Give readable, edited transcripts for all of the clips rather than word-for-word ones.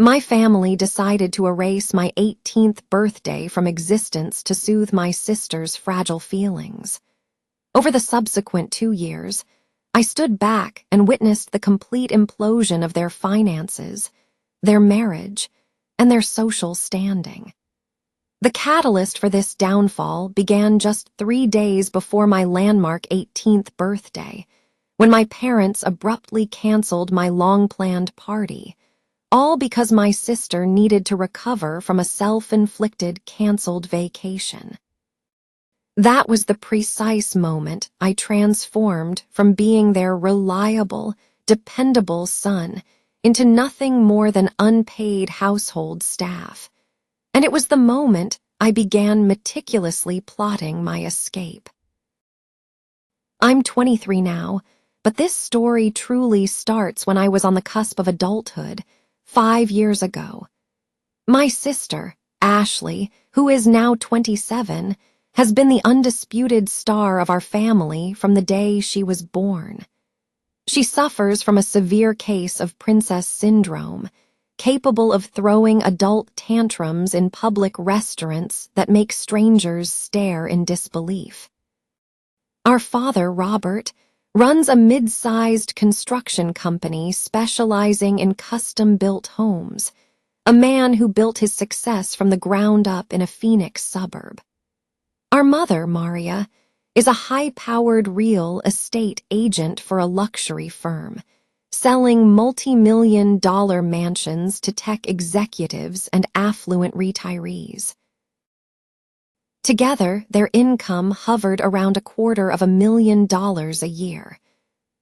My family decided to erase my 18th birthday from existence to soothe my sister's fragile feelings. Over the subsequent 2 years, I stood back and witnessed the complete implosion of their finances, their marriage, and their social standing. The catalyst for this downfall began just 3 days before my landmark 18th birthday, when my parents abruptly canceled my long-planned party, all because my sister needed to recover from a self-inflicted canceled vacation. That was the precise moment I transformed from being their reliable, dependable son into nothing more than unpaid household staff. And it was the moment I began meticulously plotting my escape. I'm 23 now, but this story truly starts when I was on the cusp of adulthood, 5 years ago. My sister, Ashley, who is now 27, has been the undisputed star of our family from the day she was born. She suffers from a severe case of princess syndrome, capable of throwing adult tantrums in public restaurants that make strangers stare in disbelief. Our father, Robert, runs a mid-sized construction company specializing in custom-built homes, a man who built his success from the ground up in a Phoenix suburb. Our mother, Maria, is a high-powered real estate agent for a luxury firm, selling multi-million-dollar mansions to tech executives and affluent retirees. Together, their income hovered around $250,000 a year.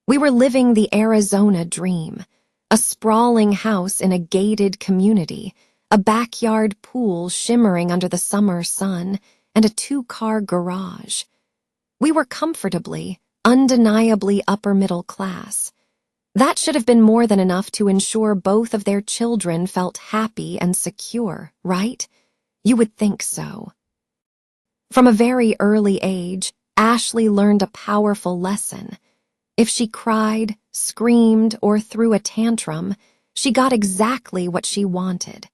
We were living the Arizona dream, a sprawling house in a gated community, a backyard pool shimmering under the summer sun, and a 2-car garage. We were comfortably, undeniably upper middle class. That should have been more than enough to ensure both of their children felt happy and secure, right? You would think so. From a very early age, Ashley learned a powerful lesson. If she cried, screamed, or threw a tantrum, she got exactly what she wanted.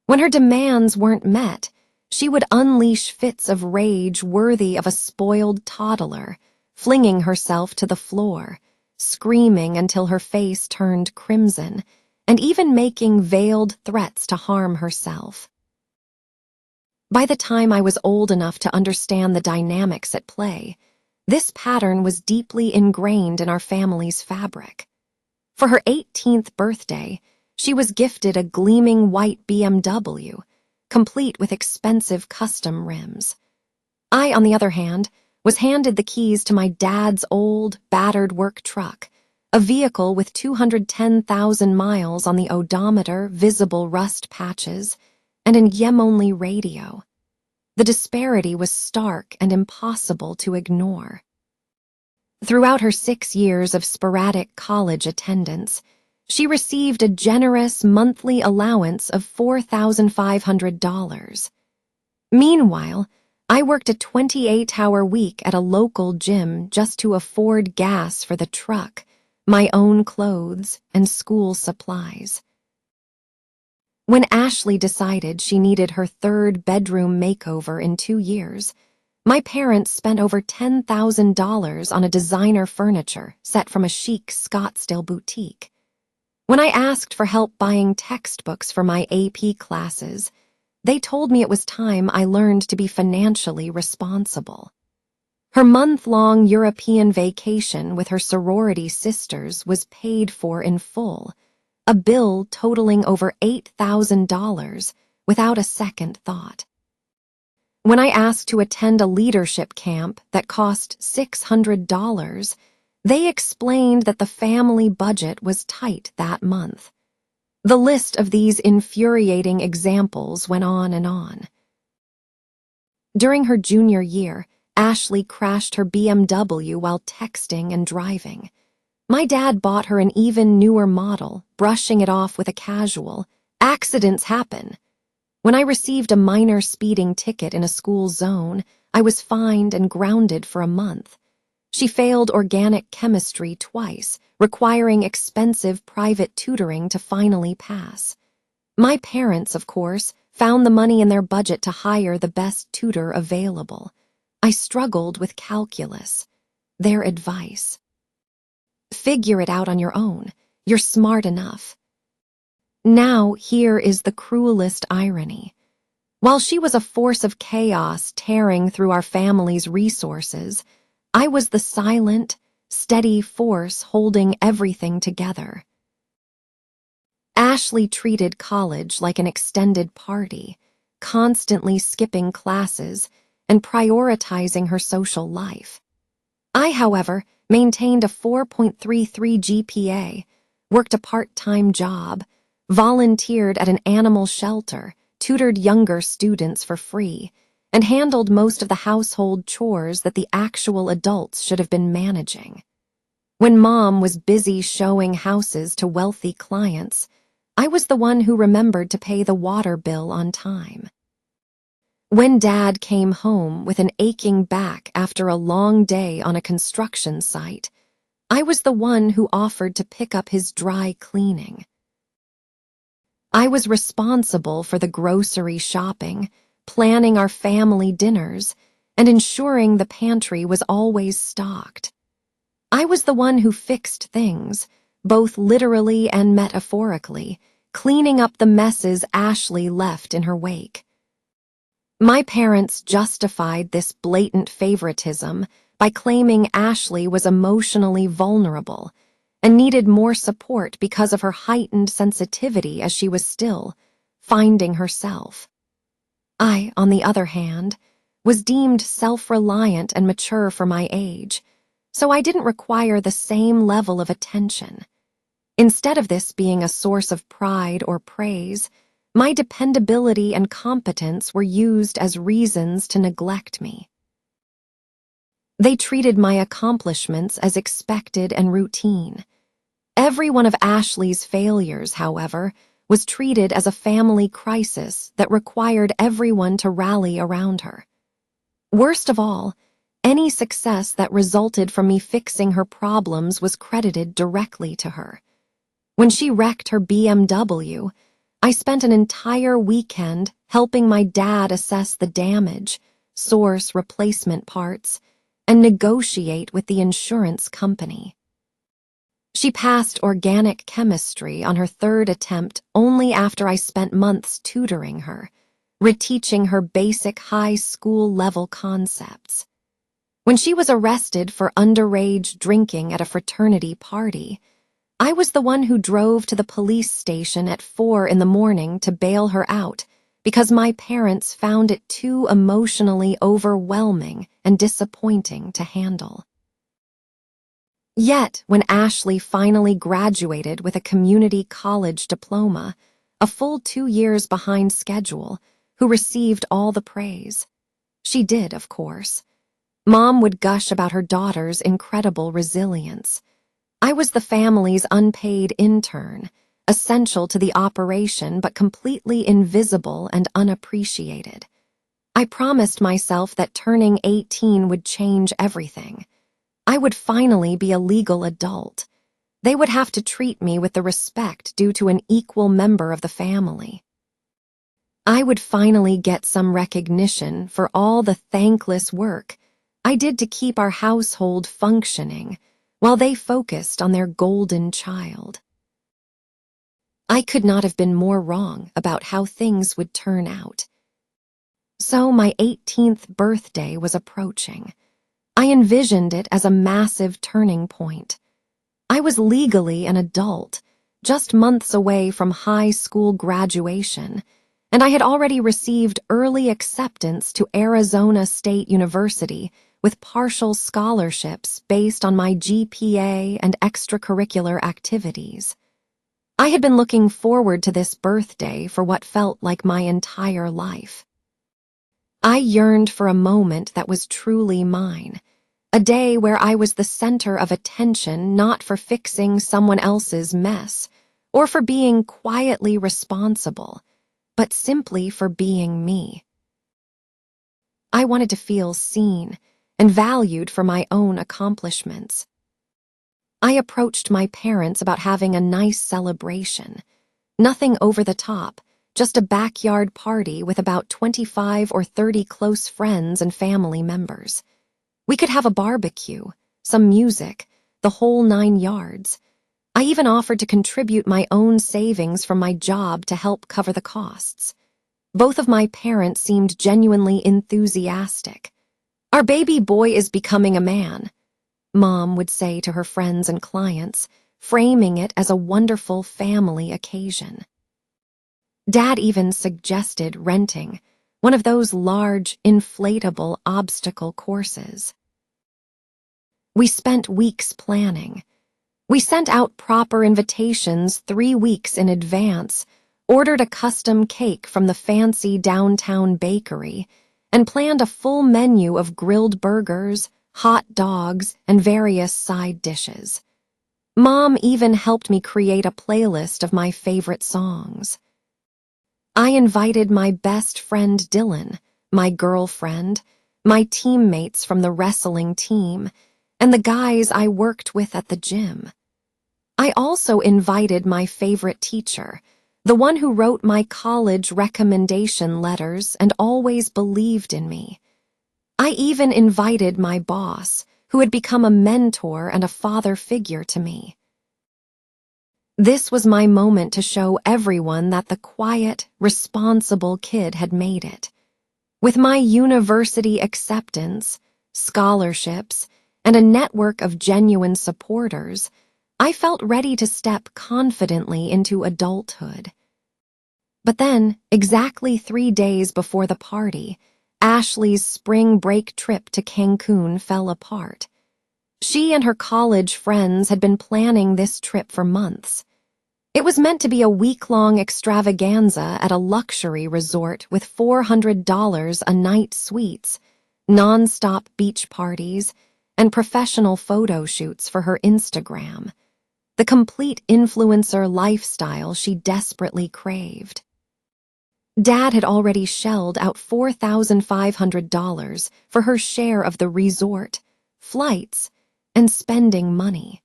When her demands weren't met, she would unleash fits of rage worthy of a spoiled toddler, flinging herself to the floor, screaming until her face turned crimson, and even making veiled threats to harm herself. By the time I was old enough to understand the dynamics at play, this pattern was deeply ingrained in our family's fabric. For her 18th birthday, she was gifted a gleaming white BMW, complete with expensive custom rims. I, on the other hand, was handed the keys to my dad's old, battered work truck, a vehicle with 210,000 miles on the odometer, visible rust patches, and an YEM-only radio. The disparity was stark and impossible to ignore. Throughout her 6 years of sporadic college attendance, she received a generous monthly allowance of $4,500. Meanwhile, I worked a 28-hour week at a local gym just to afford gas for the truck, my own clothes, and school supplies. When Ashley decided she needed her 3rd bedroom makeover in 2 years, my parents spent over $10,000 on a designer furniture set from a chic Scottsdale boutique. When I asked for help buying textbooks for my AP classes, they told me it was time I learned to be financially responsible. Her month-long European vacation with her sorority sisters was paid for in full, a bill totaling over $8,000 without a second thought. When I asked to attend a leadership camp that cost $600, they explained that the family budget was tight that month. The list of these infuriating examples went on and on. During her junior year, Ashley crashed her BMW while texting and driving. My dad bought her an even newer model, brushing it off with a casual, "Accidents happen." When I received a minor speeding ticket in a school zone, I was fined and grounded for a month. She failed organic chemistry twice, requiring expensive private tutoring to finally pass. My parents, of course, found the money in their budget to hire the best tutor available. I struggled with calculus. Their advice: figure it out on your own. You're smart enough. Now, here is the cruelest irony. While she was a force of chaos tearing through our family's resources, I was the silent, steady force holding everything together. Ashley treated college like an extended party, constantly skipping classes and prioritizing her social life. I, however, maintained a 4.33 GPA, worked a part-time job, volunteered at an animal shelter, tutored younger students for free, and handled most of the household chores that the actual adults should have been managing. When Mom was busy showing houses to wealthy clients, I was the one who remembered to pay the water bill on time. When Dad came home with an aching back after a long day on a construction site, I was the one who offered to pick up his dry cleaning. I was responsible for the grocery shopping, planning our family dinners, and ensuring the pantry was always stocked. I was the one who fixed things, both literally and metaphorically, cleaning up the messes Ashley left in her wake. My parents justified this blatant favoritism by claiming Ashley was emotionally vulnerable and needed more support because of her heightened sensitivity as she was still finding herself. I, on the other hand, was deemed self-reliant and mature for my age, so I didn't require the same level of attention. Instead of this being a source of pride or praise, my dependability and competence were used as reasons to neglect me. They treated my accomplishments as expected and routine. Every one of Ashley's failures, however, was treated as a family crisis that required everyone to rally around her. Worst of all, any success that resulted from me fixing her problems was credited directly to her. When she wrecked her BMW, I spent an entire weekend helping my dad assess the damage, source replacement parts, and negotiate with the insurance company. She passed organic chemistry on her third attempt only after I spent months tutoring her, reteaching her basic high school level concepts. When she was arrested for underage drinking at a fraternity party, I was the one who drove to the police station at 4 in the morning to bail her out because my parents found it too emotionally overwhelming and disappointing to handle. Yet, when Ashley finally graduated with a community college diploma, a full 2 years behind schedule, who received all the praise? She did, of course. Mom would gush about her daughter's incredible resilience. I was the family's unpaid intern, essential to the operation but completely invisible and unappreciated. I promised myself that turning 18 would change everything. I would finally be a legal adult. They would have to treat me with the respect due to an equal member of the family. I would finally get some recognition for all the thankless work I did to keep our household functioning, while they focused on their golden child. I could not have been more wrong about how things would turn out. So my 18th birthday was approaching. I envisioned it as a massive turning point. I was legally an adult, just months away from high school graduation, and I had already received early acceptance to Arizona State University with partial scholarships based on my GPA and extracurricular activities. I had been looking forward to this birthday for what felt like my entire life. I yearned for a moment that was truly mine, a day where I was the center of attention not for fixing someone else's mess or for being quietly responsible, but simply for being me. I wanted to feel seen and valued for my own accomplishments. I approached my parents about having a nice celebration. Nothing over the top, just a backyard party with about 25 or 30 close friends and family members. We could have a barbecue, some music, the whole 9 yards. I even offered to contribute my own savings from my job to help cover the costs. Both of my parents seemed genuinely enthusiastic. "Our baby boy is becoming a man," Mom would say to her friends and clients, framing it as a wonderful family occasion. Dad even suggested renting one of those large, inflatable obstacle courses. We spent weeks planning. We sent out proper invitations 3 weeks in advance, ordered a custom cake from the fancy downtown bakery, and planned a full menu of grilled burgers, hot dogs, and various side dishes. Mom even helped me create a playlist of my favorite songs. I invited my best friend Dylan, my girlfriend, my teammates from the wrestling team, and the guys I worked with at the gym. I also invited my favorite teacher, the one who wrote my college recommendation letters and always believed in me. I even invited my boss, who had become a mentor and a father figure to me. This was my moment to show everyone that the quiet, responsible kid had made it. With my university acceptance, scholarships, and a network of genuine supporters, I felt ready to step confidently into adulthood. But then, exactly 3 days before the party, Ashley's spring break trip to Cancun fell apart. She and her college friends had been planning this trip for months. It was meant to be a week-long extravaganza at a luxury resort with $400 a night suites, non-stop beach parties, and professional photo shoots for her Instagram. The complete influencer lifestyle she desperately craved. Dad had already shelled out $4,500 for her share of the resort, flights, and spending money.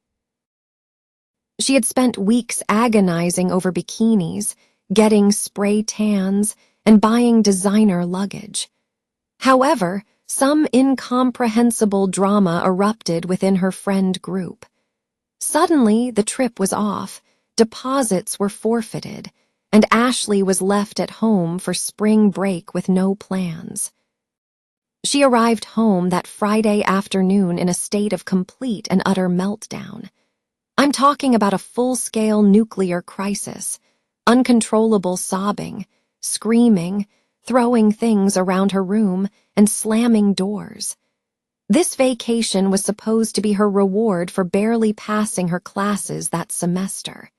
She had spent weeks agonizing over bikinis, getting spray tans, and buying designer luggage. However, some incomprehensible drama erupted within her friend group. Suddenly, the trip was off, deposits were forfeited, and Ashley was left at home for spring break with no plans. She arrived home that Friday afternoon in a state of complete and utter meltdown. I'm talking about a full-scale nuclear crisis, uncontrollable sobbing, screaming, throwing things around her room, and slamming doors. This vacation was supposed to be her reward for barely passing her classes that semester.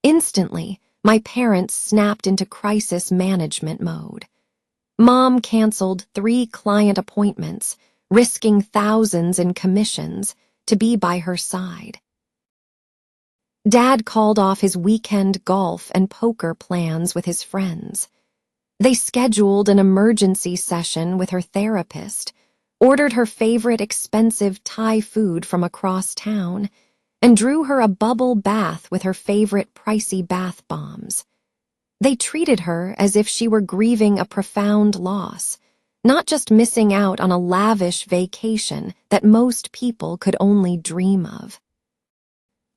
Instantly, my parents snapped into crisis management mode. Mom canceled 3 client appointments, risking thousands in commissions, to be by her side. Dad called off his weekend golf and poker plans with his friends. They scheduled an emergency session with her therapist, ordered her favorite expensive Thai food from across town, and drew her a bubble bath with her favorite pricey bath bombs. They treated her as if she were grieving a profound loss, not just missing out on a lavish vacation that most people could only dream of.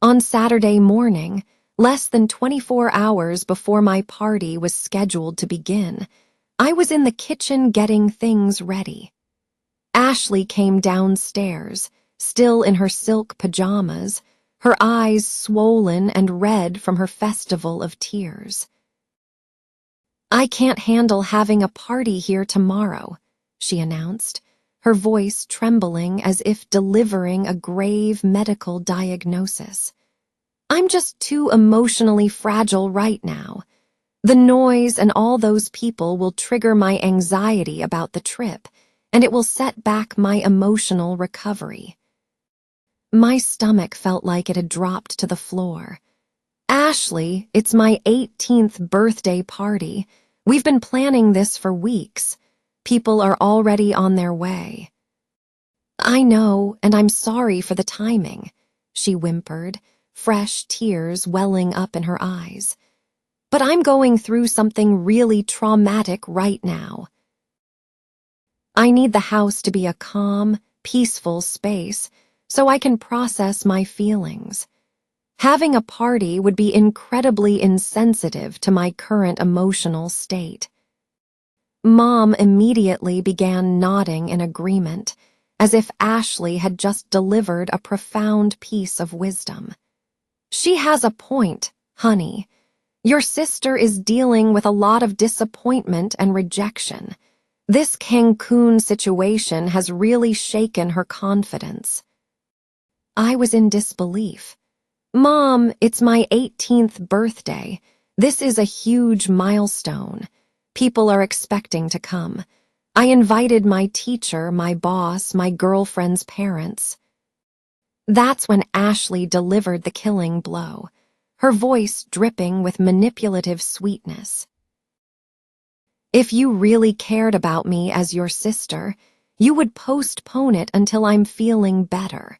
On Saturday morning, less than 24 hours before my party was scheduled to begin, I was in the kitchen getting things ready. Ashley came downstairs, still in her silk pajamas, her eyes swollen and red from her festival of tears. "I can't handle having a party here tomorrow," she announced, her voice trembling as if delivering a grave medical diagnosis. "I'm just too emotionally fragile right now. The noise and all those people will trigger my anxiety about the trip, and it will set back my emotional recovery." My stomach felt like it had dropped to the floor. "Ashley, it's my 18th birthday party. We've been planning this for weeks. People are already on their way." "I know, and I'm sorry for the timing," she whimpered, fresh tears welling up in her eyes. but I'm going through something really traumatic right now. I need the house to be a calm, peaceful space so I can process my feelings. Having a party would be incredibly insensitive to my current emotional state." Mom immediately began nodding in agreement, as if Ashley had just delivered a profound piece of wisdom. "She has a point, honey. Your sister is dealing with a lot of disappointment and rejection. This Cancun situation has really shaken her confidence." I was in disbelief. "Mom, it's my 18th birthday. This is a huge milestone. People are expecting to come. I invited my teacher, my boss, my girlfriend's parents." That's when Ashley delivered the killing blow, her voice dripping with manipulative sweetness. "If you really cared about me as your sister, you would postpone it until I'm feeling better.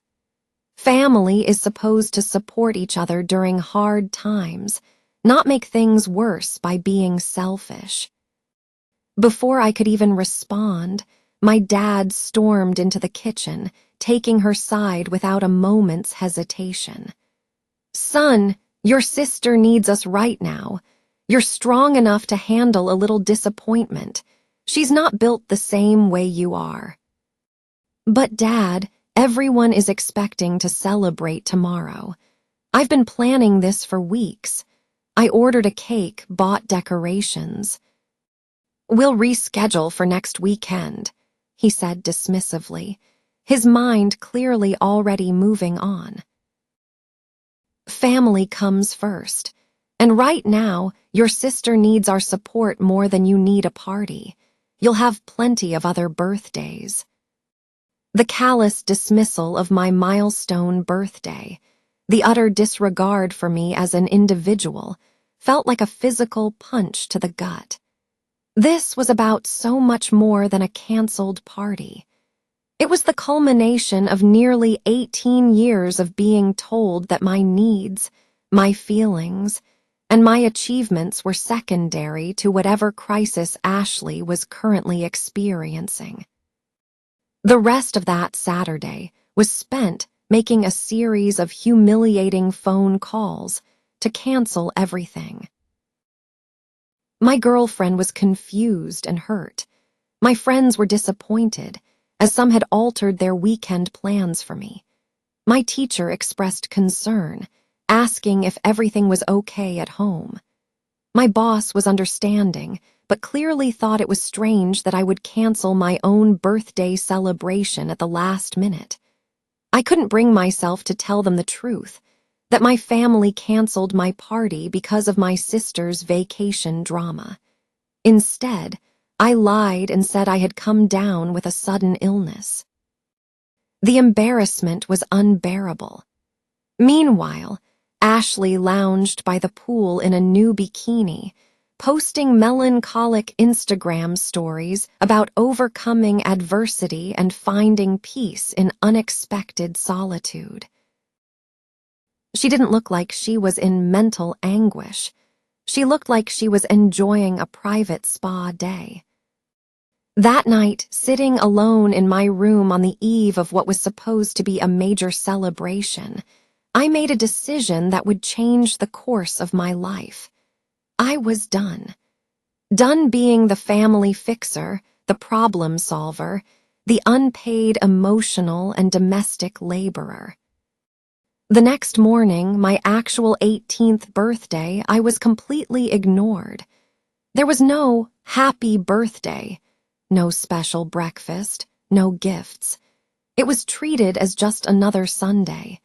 Family is supposed to support each other during hard times, not make things worse by being selfish." Before I could even respond, my dad stormed into the kitchen, taking her side without a moment's hesitation. "Son, your sister needs us right now. You're strong enough to handle a little disappointment. She's not built the same way you are." "But Dad, everyone is expecting to celebrate tomorrow. I've been planning this for weeks. I ordered a cake, bought decorations." "We'll reschedule for next weekend," he said dismissively, his mind clearly already moving on. "Family comes first, and right now, your sister needs our support more than you need a party. You'll have plenty of other birthdays." The callous dismissal of my milestone birthday, the utter disregard for me as an individual, felt like a physical punch to the gut. This was about so much more than a canceled party. It was the culmination of nearly 18 years of being told that my needs, my feelings, and my achievements were secondary to whatever crisis Ashley was currently experiencing. The rest of that Saturday was spent making a series of humiliating phone calls to cancel everything. My girlfriend was confused and hurt. My friends were disappointed, as some had altered their weekend plans for me. My teacher expressed concern, asking if everything was okay at home. My boss was understanding, but clearly thought it was strange that I would cancel my own birthday celebration at the last minute. I couldn't bring myself to tell them the truth, that my family canceled my party because of my sister's vacation drama. Instead, I lied and said I had come down with a sudden illness. The embarrassment was unbearable. Meanwhile, Ashley lounged by the pool in a new bikini, posting melancholic Instagram stories about overcoming adversity and finding peace in unexpected solitude. She didn't look like she was in mental anguish. She looked like she was enjoying a private spa day. That night, sitting alone in my room on the eve of what was supposed to be a major celebration, I made a decision that would change the course of my life. I was done. Done being the family fixer, the problem solver, the unpaid emotional and domestic laborer. The next morning, my actual 18th birthday, I was completely ignored. There was no happy birthday, no special breakfast, no gifts. It was treated as just another Sunday.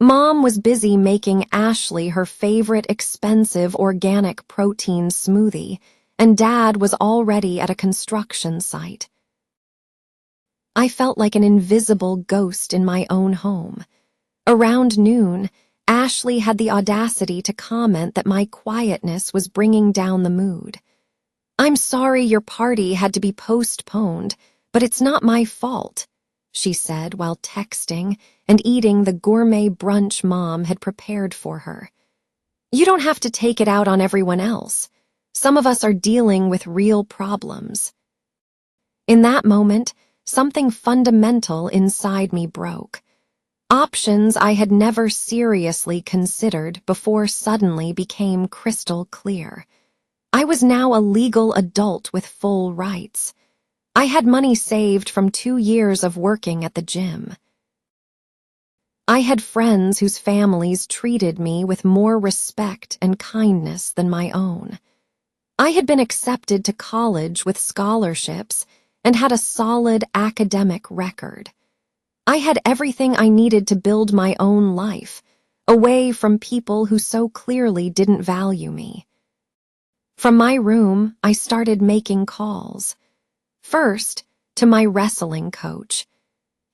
Mom was busy making Ashley her favorite expensive organic protein smoothie, and Dad was already at a construction site. I felt like an invisible ghost in my own home. Around noon, Ashley had the audacity to comment that my quietness was bringing down the mood. "I'm sorry your party had to be postponed, but it's not my fault," she said while texting and eating the gourmet brunch Mom had prepared for her. You don't have to take it out on everyone else. Some of us are dealing with real problems. In that moment, something fundamental inside me broke. Options I had never seriously considered before suddenly became crystal clear. I was now a legal adult with full rights. I had money saved from 2 years of working at the gym. I had friends whose families treated me with more respect and kindness than my own. I had been accepted to college with scholarships and had a solid academic record. I had everything I needed to build my own life, away from people who so clearly didn't value me. From my room, I started making calls. First, to my wrestling coach.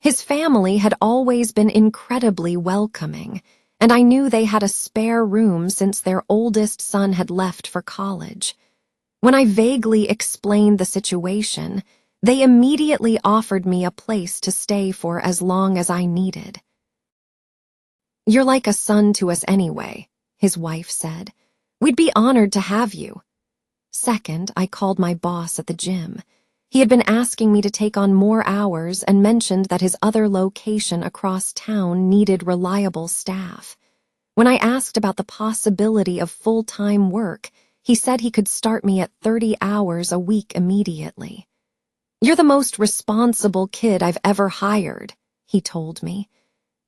His family had always been incredibly welcoming, and I knew they had a spare room since their oldest son had left for college. When I vaguely explained the situation, they immediately offered me a place to stay for as long as I needed. "You're like a son to us anyway," his wife said. "We'd be honored to have you." Second, I called my boss at the gym. He had been asking me to take on more hours and mentioned that his other location across town needed reliable staff. When I asked about the possibility of full-time work, he said he could start me at 30 hours a week immediately. "You're the most responsible kid I've ever hired," he told me.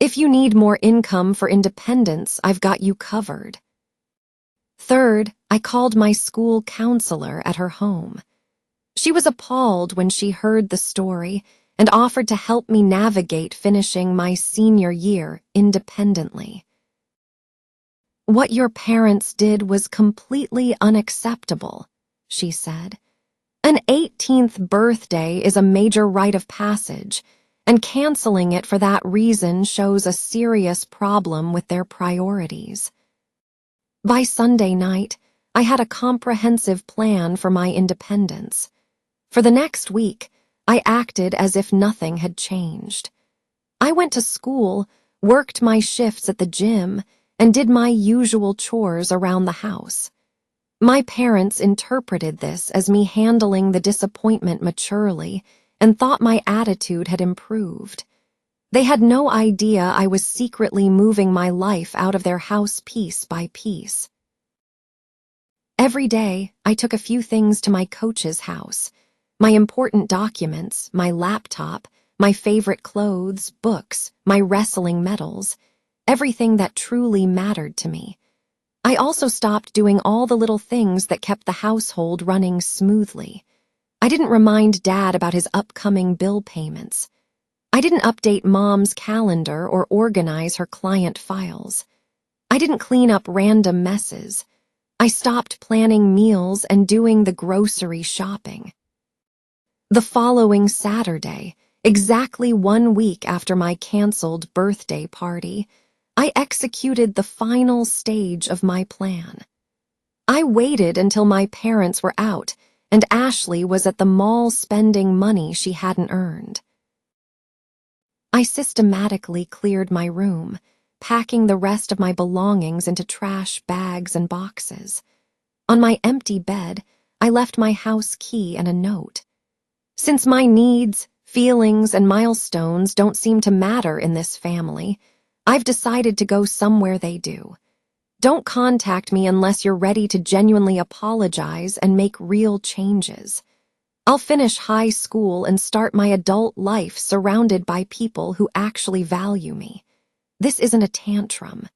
"If you need more income for independence, I've got you covered." Third, I called my school counselor at her home. She was appalled when she heard the story and offered to help me navigate finishing my senior year independently. "What your parents did was completely unacceptable," she said. "An 18th birthday is a major rite of passage, and canceling it for that reason shows a serious problem with their priorities." By Sunday night, I had a comprehensive plan for my independence. For the next week, I acted as if nothing had changed. I went to school, worked my shifts at the gym, and did my usual chores around the house. My parents interpreted this as me handling the disappointment maturely and thought my attitude had improved. They had no idea I was secretly moving my life out of their house piece by piece. Every day, I took a few things to my coach's house. My important documents, my laptop, my favorite clothes, books, my wrestling medals, everything that truly mattered to me. I also stopped doing all the little things that kept the household running smoothly. I didn't remind Dad about his upcoming bill payments. I didn't update Mom's calendar or organize her client files. I didn't clean up random messes. I stopped planning meals and doing the grocery shopping. The following Saturday, exactly 1 week after my canceled birthday party, I executed the final stage of my plan. I waited until my parents were out and Ashley was at the mall spending money she hadn't earned. I systematically cleared my room, packing the rest of my belongings into trash bags and boxes. On my empty bed, I left my house key and a note. Since my needs, feelings, and milestones don't seem to matter in this family, I've decided to go somewhere they do. Don't contact me unless you're ready to genuinely apologize and make real changes. I'll finish high school and start my adult life surrounded by people who actually value me. This isn't a tantrum.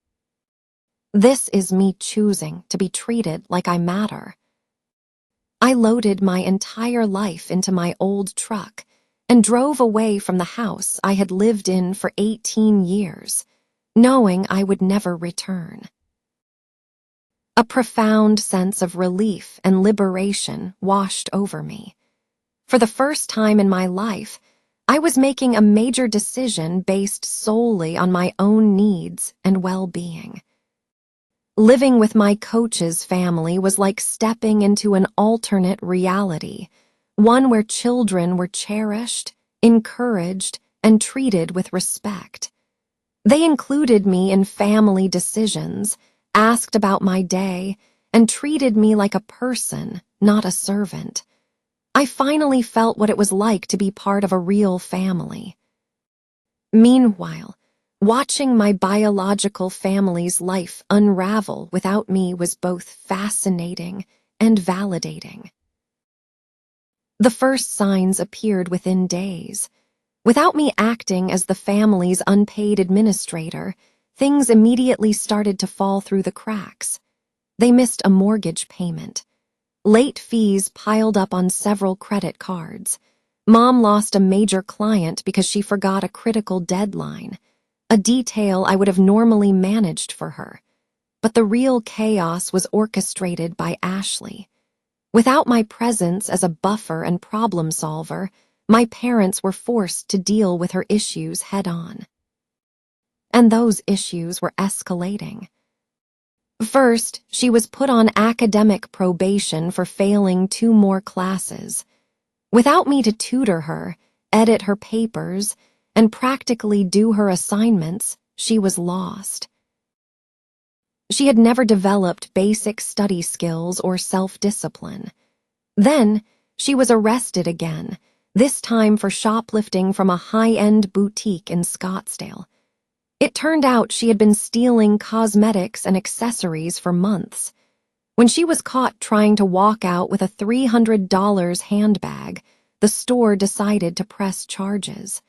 This is me choosing to be treated like I matter. I loaded my entire life into my old truck and drove away from the house I had lived in for 18 years, knowing I would never return. A profound sense of relief and liberation washed over me. For the first time in my life, I was making a major decision based solely on my own needs and well-being. Living with my coach's family was like stepping into an alternate reality, one where children were cherished, encouraged, and treated with respect. They included me in family decisions, asked about my day, and treated me like a person, not a servant. I finally felt what it was like to be part of a real family. Meanwhile, watching my biological family's life unravel without me was both fascinating and validating. The first signs appeared within days. Without me acting as the family's unpaid administrator, things immediately started to fall through the cracks. They missed a mortgage payment. Late fees piled up on several credit cards. Mom lost a major client because she forgot a critical deadline, a detail I would have normally managed for her. But the real chaos was orchestrated by Ashley. Without my presence as a buffer and problem solver, my parents were forced to deal with her issues head-on. And those issues were escalating. First, she was put on academic probation for failing 2 more classes. Without me to tutor her, edit her papers, and practically do her assignments, she was lost. She had never developed basic study skills or self-discipline. Then, she was arrested again, this time for shoplifting from a high-end boutique in Scottsdale. It turned out she had been stealing cosmetics and accessories for months. When she was caught trying to walk out with a $300 handbag, the store decided to press charges.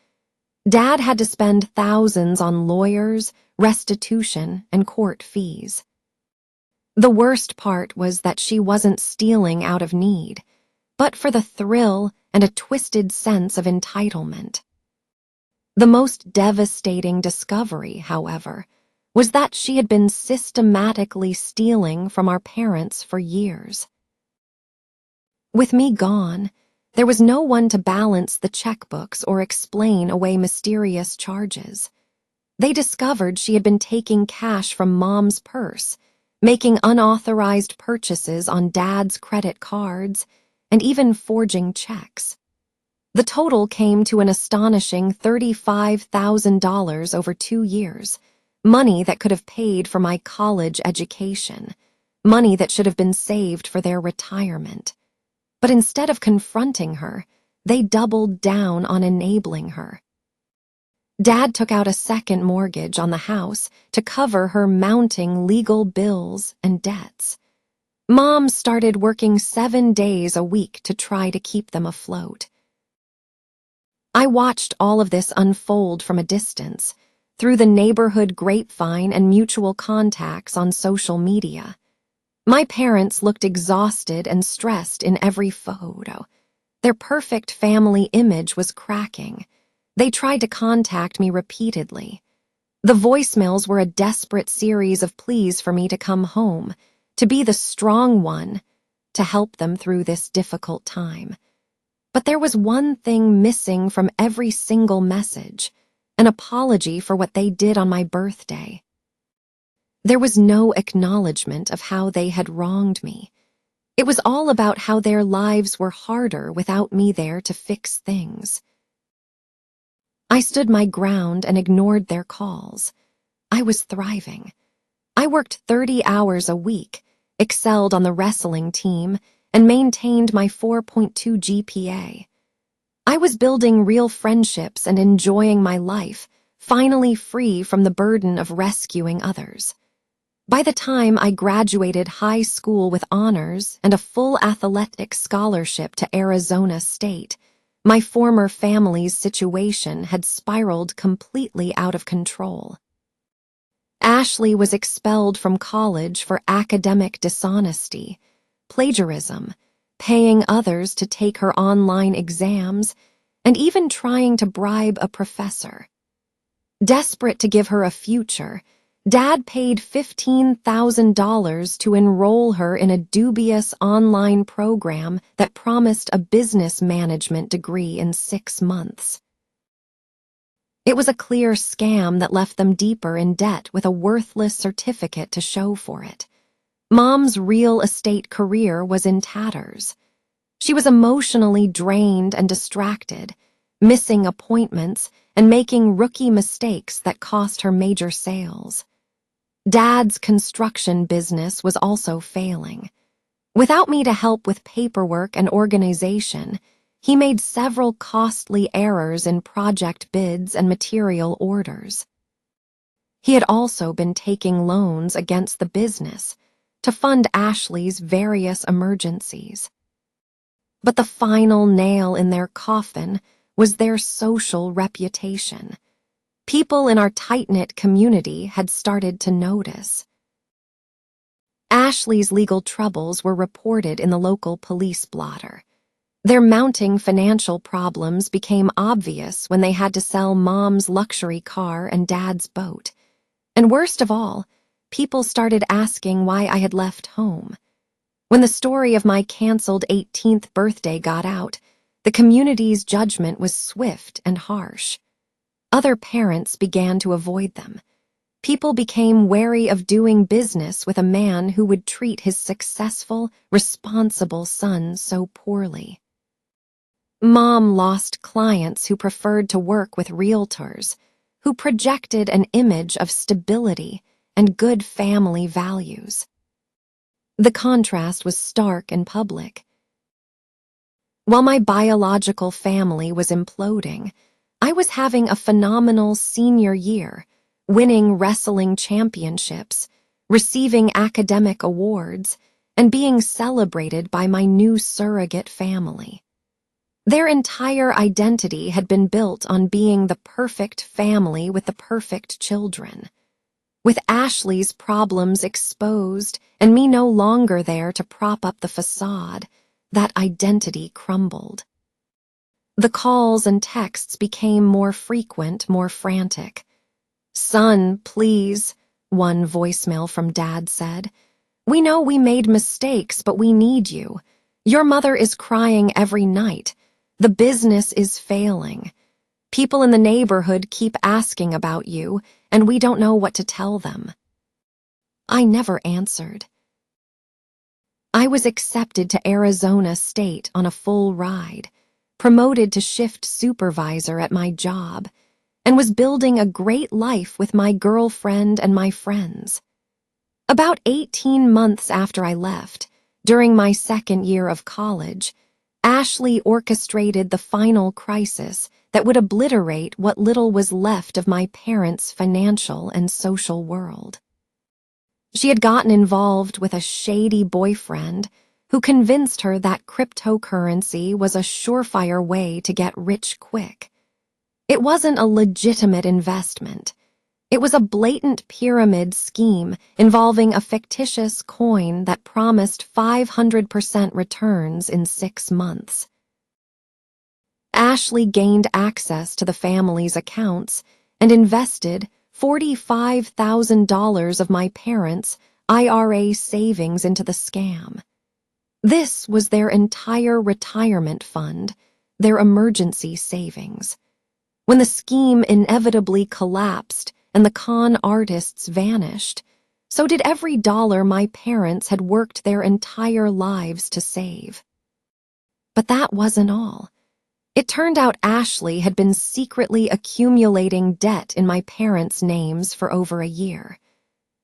Dad had to spend thousands on lawyers, restitution, and court fees. The worst part was that she wasn't stealing out of need, but for the thrill and a twisted sense of entitlement. The most devastating discovery, however, was that she had been systematically stealing from our parents for years. With me gone, there was no one to balance the checkbooks or explain away mysterious charges. They discovered she had been taking cash from Mom's purse, making unauthorized purchases on Dad's credit cards, and even forging checks. The total came to an astonishing $35,000 over 2 years, money that could have paid for my college education, money that should have been saved for their retirement. But instead of confronting her, they doubled down on enabling her. Dad took out a second mortgage on the house to cover her mounting legal bills and debts. Mom started working 7 days a week to try to keep them afloat. I watched all of this unfold from a distance, through the neighborhood grapevine and mutual contacts on social media. My parents looked exhausted and stressed in every photo. Their perfect family image was cracking. They tried to contact me repeatedly. The voicemails were a desperate series of pleas for me to come home, to be the strong one, to help them through this difficult time. But there was one thing missing from every single message, an apology for what they did on my birthday. There was no acknowledgement of how they had wronged me. It was all about how their lives were harder without me there to fix things. I stood my ground and ignored their calls. I was thriving. I worked 30 hours a week, excelled on the wrestling team, and maintained my 4.2 GPA. I was building real friendships and enjoying my life, finally free from the burden of rescuing others. By the time I graduated high school with honors and a full athletic scholarship to Arizona State, my former family's situation had spiraled completely out of control. Ashley was expelled from college for academic dishonesty, plagiarism, paying others to take her online exams, and even trying to bribe a professor. Desperate to give her a future, Dad paid $15,000 to enroll her in a dubious online program that promised a business management degree in 6 months. It was a clear scam that left them deeper in debt with a worthless certificate to show for it. Mom's real estate career was in tatters. She was emotionally drained and distracted, missing appointments and making rookie mistakes that cost her major sales. Dad's construction business was also failing. Without me to help with paperwork and organization, he made several costly errors in project bids and material orders. He had also been taking loans against the business to fund Ashley's various emergencies. But the final nail in their coffin was their social reputation. People in our tight-knit community had started to notice. Ashley's legal troubles were reported in the local police blotter. Their mounting financial problems became obvious when they had to sell Mom's luxury car and Dad's boat. And worst of all, people started asking why I had left home. When the story of my canceled 18th birthday got out, the community's judgment was swift and harsh. Other parents began to avoid them. People became wary of doing business with a man who would treat his successful, responsible son so poorly. Mom lost clients who preferred to work with realtors, who projected an image of stability and good family values. The contrast was stark and public. While my biological family was imploding, I was having a phenomenal senior year, winning wrestling championships, receiving academic awards, and being celebrated by my new surrogate family. Their entire identity had been built on being the perfect family with the perfect children. With Ashley's problems exposed and me no longer there to prop up the facade, that identity crumbled. The calls and texts became more frequent, more frantic. "Son, please," one voicemail from Dad said. "We know we made mistakes, but we need you. Your mother is crying every night. The business is failing. People in the neighborhood keep asking about you, and we don't know what to tell them." I never answered. I was accepted to Arizona State on a full ride, promoted to shift supervisor at my job, and was building a great life with my girlfriend and my friends. About 18 months after I left, during my second year of college, Ashley orchestrated the final crisis that would obliterate what little was left of my parents' financial and social world. She had gotten involved with a shady boyfriend who convinced her that cryptocurrency was a surefire way to get rich quick. It wasn't a legitimate investment. It was a blatant pyramid scheme involving a fictitious coin that promised 500% returns in 6 months. Ashley gained access to the family's accounts and invested $45,000 of my parents' IRA savings into the scam. This was their entire retirement fund, their emergency savings. When the scheme inevitably collapsed and the con artists vanished, so did every dollar my parents had worked their entire lives to save. But that wasn't all. It turned out Ashley had been secretly accumulating debt in my parents' names for over a year.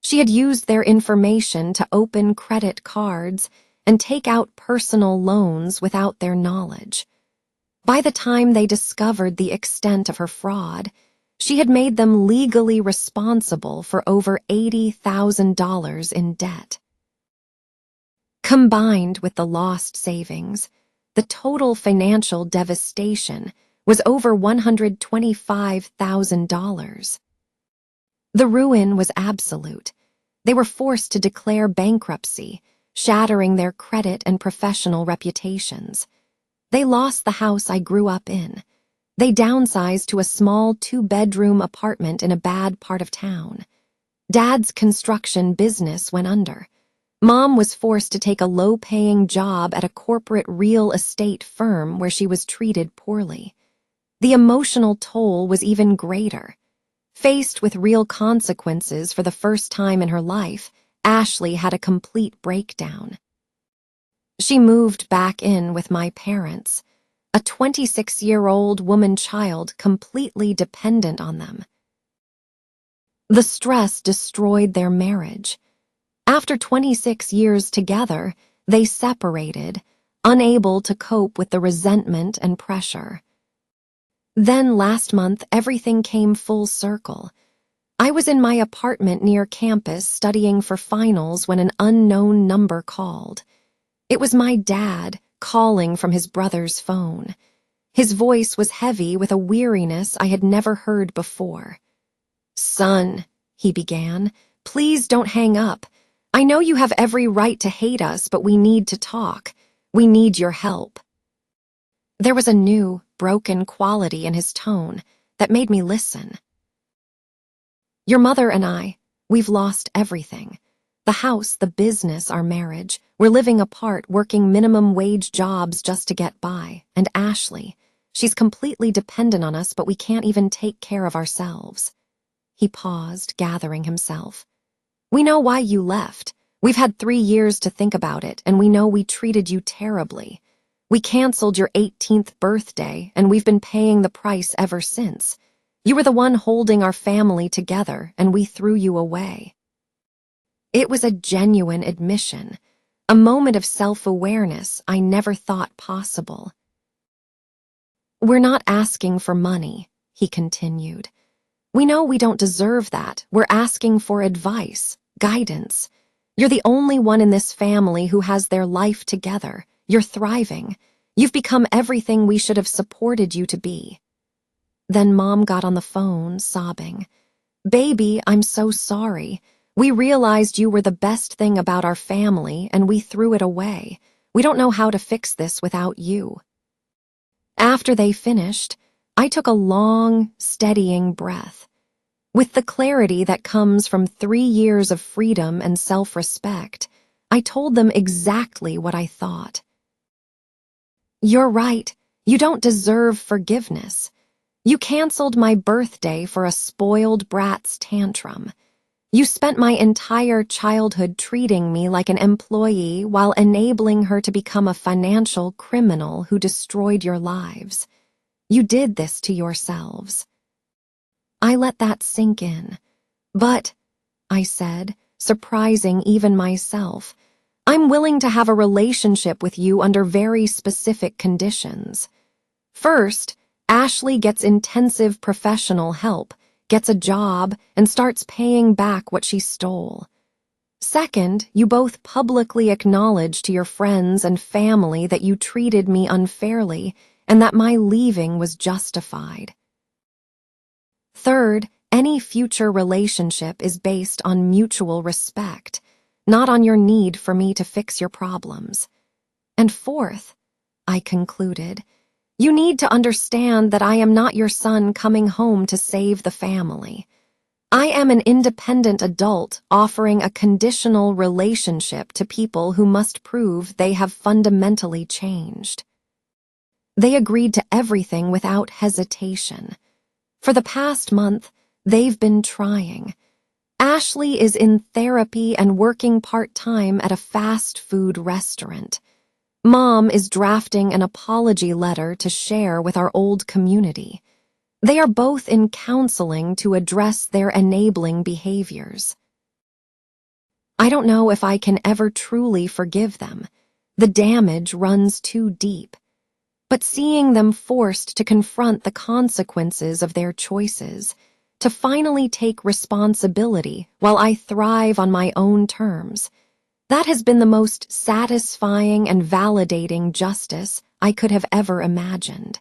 She had used their information to open credit cards and take out personal loans without their knowledge. By the time they discovered the extent of her fraud, she had made them legally responsible for over $80,000 in debt. Combined with the lost savings, the total financial devastation was over $125,000. The ruin was absolute. They were forced to declare bankruptcy, shattering their credit and professional reputations. They lost the house I grew up in. They downsized to a small 2-bedroom apartment in a bad part of town. Dad's construction business went under. Mom was forced to take a low-paying job at a corporate real estate firm where she was treated poorly. The emotional toll was even greater. Faced with real consequences for the first time in her life, Ashley had a complete breakdown. She moved back in with my parents, a 26-year-old woman-child completely dependent on them. The stress destroyed their marriage. After 26 years together, they separated, unable to cope with the resentment and pressure. Then last month, everything came full circle. I was in my apartment near campus studying for finals when an unknown number called. It was my dad calling from his brother's phone. His voice was heavy with a weariness I had never heard before. "Son," he began, "please don't hang up. I know you have every right to hate us, but we need to talk. We need your help." There was a new, broken quality in his tone that made me listen. "Your mother and we've lost everything. The house, the business, our marriage. We're living apart, working minimum wage jobs just to get by. And Ashley, she's completely dependent on us, but we can't even take care of ourselves." He paused, gathering himself. "We know why you left. We've had 3 years to think about it, and we know we treated you terribly. We canceled your 18th birthday, and we've been paying the price ever since. You were the one holding our family together, and we threw you away." It was a genuine admission, a moment of self-awareness I never thought possible. "We're not asking for money," he continued. "We know we don't deserve that. We're asking for advice, guidance. You're the only one in this family who has their life together. You're thriving. You've become everything we should have supported you to be." Then Mom got on the phone, sobbing. "Baby, I'm so sorry. We realized you were the best thing about our family, and we threw it away. We don't know how to fix this without you." After they finished, I took a long, steadying breath. With the clarity that comes from 3 years of freedom and self-respect, I told them exactly what I thought. "You're right. You don't deserve forgiveness. You canceled my birthday for a spoiled brat's tantrum. You spent my entire childhood treating me like an employee while enabling her to become a financial criminal who destroyed your lives. You did this to yourselves." I let that sink in. "But," I said, surprising even myself, "I'm willing to have a relationship with you under very specific conditions. First, Ashley gets intensive professional help, gets a job, and starts paying back what she stole. Second, you both publicly acknowledge to your friends and family that you treated me unfairly and that my leaving was justified. Third, any future relationship is based on mutual respect, not on your need for me to fix your problems. And fourth," I concluded, "you need to understand that I am not your son coming home to save the family. I am an independent adult offering a conditional relationship to people who must prove they have fundamentally changed." They agreed to everything without hesitation. For the past month, they've been trying. Ashley is in therapy and working part-time at a fast food restaurant. Mom is drafting an apology letter to share with our old community. They are both in counseling to address their enabling behaviors. I don't know if I can ever truly forgive them. The damage runs too deep. But seeing them forced to confront the consequences of their choices, to finally take responsibility while I thrive on my own terms, that has been the most satisfying and validating justice I could have ever imagined.